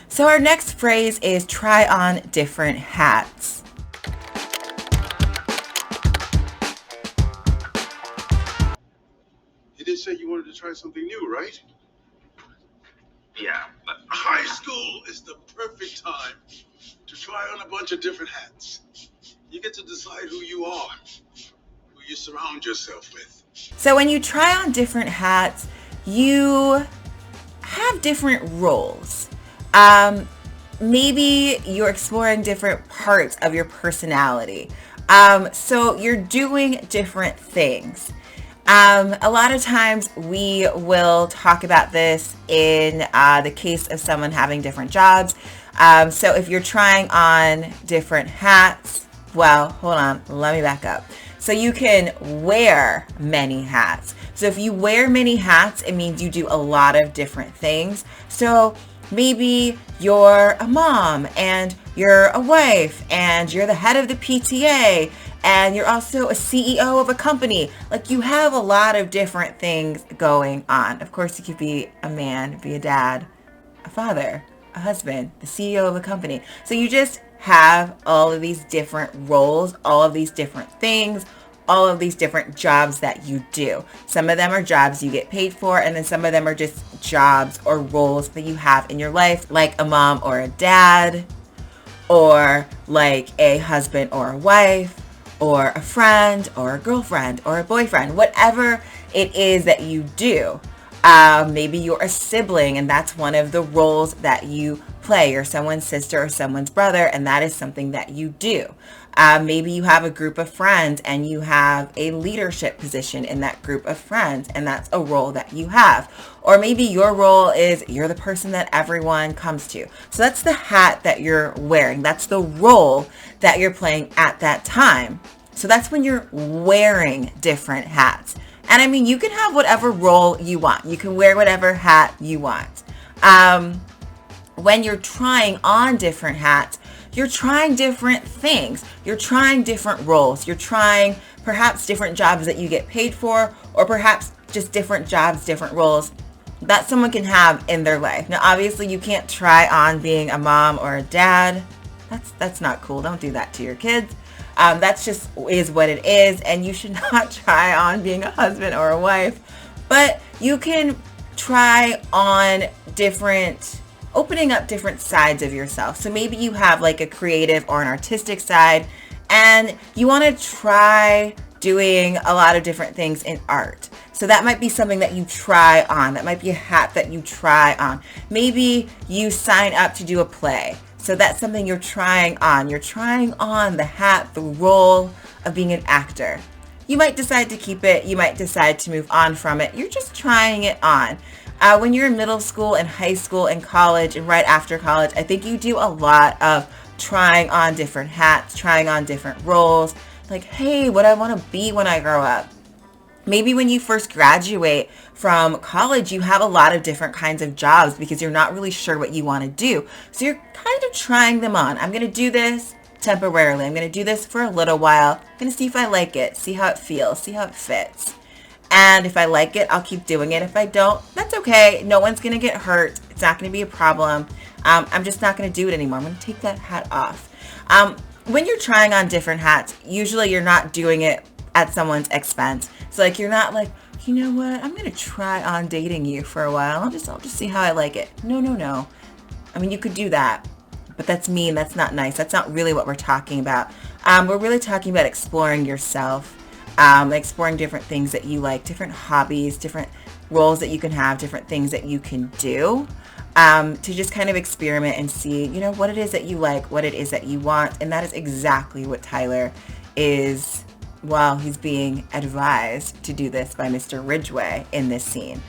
So our next phrase is try on different hats. You did say you wanted to try something new, right? Yeah, but High school is the perfect time to try on a bunch of different hats. You get to decide who you are, who you surround yourself with. So when you try on different hats, you have different roles. Um, Maybe you're exploring different parts of your personality. So you're doing different things. A lot of times we will talk about this in the case of someone having different jobs. So if you're trying on different hats, well, hold on, let me back up. So you can wear many hats. So if you wear many hats, it means you do a lot of different things. So maybe you're a mom and you're a wife and you're the head of the PTA and you're also a CEO of a company. Like you have a lot of different things going on. Of course, you could be a man, be a dad, a father, a husband, the CEO of a company. So you just have all of these different roles, all of these different things, all of these different jobs that you do. Some of them are jobs you get paid for, and then some of them are just jobs or roles that you have in your life, like a mom or a dad, or like a husband or a wife, or a friend or a girlfriend or a boyfriend, whatever it is that you do. Maybe you're a sibling and that's one of the roles that you play. You're someone's sister or someone's brother and that is something that you do. Maybe you have a group of friends and you have a leadership position in that group of friends and that's a role that you have. Or maybe your role is you're the person that everyone comes to. So that's the hat that you're wearing. That's the role that you're playing at that time. So that's when you're wearing different hats. And I mean, you can have whatever role you want. You can wear whatever hat you want. When you're trying on different hats, you're trying different things. You're trying different roles. You're trying perhaps different jobs that you get paid for, or perhaps just different jobs, different roles that someone can have in their life. Now, obviously, you can't try on being a mom or a dad. That's not cool. Don't do that to your kids. That's just is what it is, and you should not try on being a husband or a wife. But you can try on opening up different sides of yourself. So maybe you have like a creative or an artistic side, and you want to try doing a lot of different things in art. So that might be something that you try on. That might be a hat that you try on. Maybe you sign up to do a play. So that's something you're trying on. You're trying on the hat, the role of being an actor. You might decide to keep it. You might decide to move on from it. You're just trying it on. When you're in middle school and high school and college and right after college, I think you do a lot of trying on different hats, trying on different roles. Like, hey, what I want to be when I grow up. Maybe when you first graduate from college, you have a lot of different kinds of jobs because you're not really sure what you want to do. So you're kind of trying them on. I'm going to do this temporarily. I'm going to do this for a little while. I'm going to see if I like it, see how it feels, see how it fits. And if I like it, I'll keep doing it. If I don't, that's okay. No one's going to get hurt. It's not going to be a problem. I'm just not going to do it anymore. I'm going to take that hat off. When you're trying on different hats, usually you're not doing it at someone's expense. So like you're not like, you know what, I'm gonna try on dating you for a while. I'll just see how I like it. No. I mean, you could do that, but that's mean. That's not nice. That's not really what we're talking about. We're really talking about exploring yourself, exploring different things that you like, different hobbies, different roles that you can have, different things that you can do. To just kind of experiment and see, you know, what it is that you like, what it is that you want. And that is exactly what Tyler is, well, he's being advised to do this by Mr. Ridgway in this scene.